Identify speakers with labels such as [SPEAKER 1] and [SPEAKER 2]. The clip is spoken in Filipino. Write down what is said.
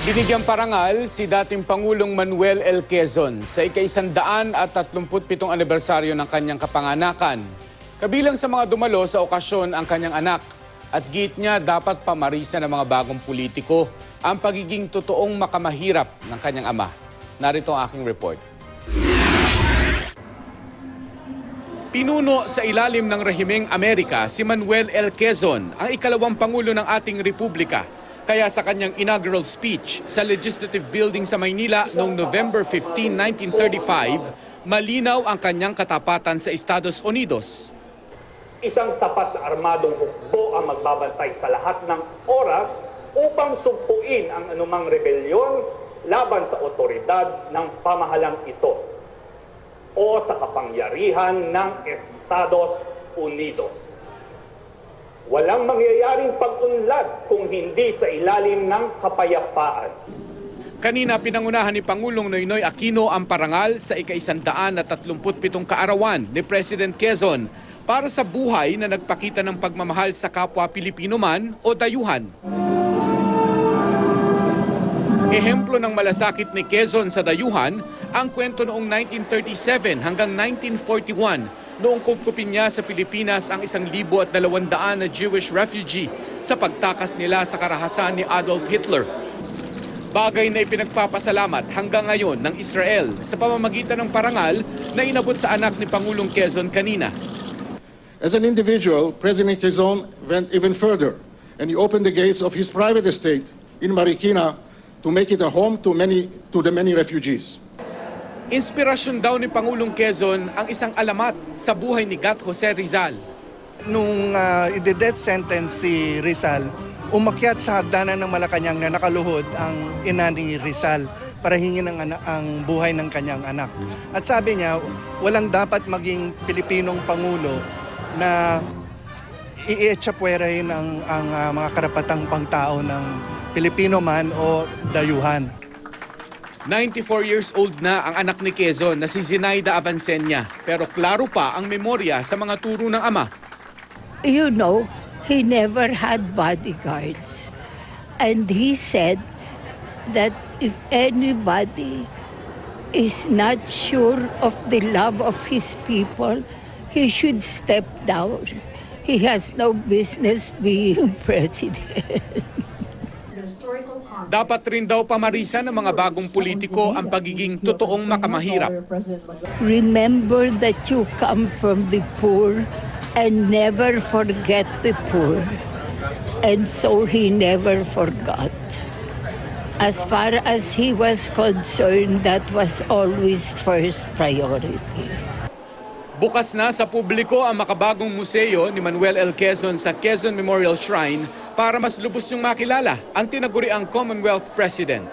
[SPEAKER 1] Binigyang parangal si dating Pangulong Manuel L. Quezon sa ika-137 anibersaryo ng kanyang kapanganakan. Kabilang sa mga dumalo sa okasyon ang kanyang anak at giit niya dapat pamarisan ng mga bagong politiko ang pagiging totoong makamahirap ng kanyang ama. Narito ang aking report. Pinuno sa ilalim ng rehimeng Amerika si Manuel L. Quezon, ang ikalawang Pangulo ng ating Republika. Kaya sa kanyang inaugural speech sa Legislative Building sa Maynila noong November 15, 1935, malinaw ang kanyang katapatan sa Estados Unidos.
[SPEAKER 2] Isang sapat na armadong hukbo ang magbabantay sa lahat ng oras upang sugpuin ang anumang rebelyon laban sa otoridad ng pamahalang ito o sa kapangyarihan ng Estados Unidos. Walang mangyayaring pag-unlad kung hindi sa ilalim ng kapayapaan.
[SPEAKER 1] Kanina pinangunahan ni Pangulong Noynoy Aquino ang parangal sa ika-137 kaarawan ni President Quezon para sa buhay na nagpakita ng pagmamahal sa kapwa Pilipino man o dayuhan. Ehemplo ng malasakit ni Quezon sa dayuhan ang kwento noong 1937 hanggang 1941 noong kupkupin niya sa Pilipinas ang 1,200 na Jewish refugee sa pagtakas nila sa karahasan ni Adolf Hitler. Bagay na ipinagpapasalamat hanggang ngayon ng Israel sa pamamagitan ng parangal na inabot sa anak ni Pangulong Quezon kanina.
[SPEAKER 3] As an individual, President Quezon went even further and he opened the gates of his private estate in Marikina to make it a home to the many refugees.
[SPEAKER 1] Inspirasyon daw ni Pangulong Quezon ang isang alamat sa buhay ni Gat Jose Rizal.
[SPEAKER 4] Nung ide-death sentence si Rizal, umakyat sa hagdanan ng Malacanang na nakaluhod ang ina ni Rizal para hingin ang buhay ng kanyang anak. At sabi niya, walang dapat maging Pilipinong Pangulo na i-etsapwerahin ang mga karapatang pangtao ng Pilipino man o dayuhan.
[SPEAKER 1] 94 years old na ang anak ni Quezon na si Zinaida Avancenia, pero klaro pa ang memorya sa mga turo ng ama.
[SPEAKER 5] You know, he never had bodyguards. And he said that if anybody is not sure of the love of his people, he should step down. He has no business being president.
[SPEAKER 1] Dapat rin daw pamarisan ng mga bagong politiko ang pagiging totoong makamahirap.
[SPEAKER 5] Remember that you come from the poor and never forget the poor. And so he never forgot. As far as he was concerned, that was always first priority.
[SPEAKER 1] Bukas na sa publiko ang makabagong museo ni Manuel L. Quezon sa Quezon Memorial Shrine para mas lubos niyong makilala ang tinaguriang Commonwealth President.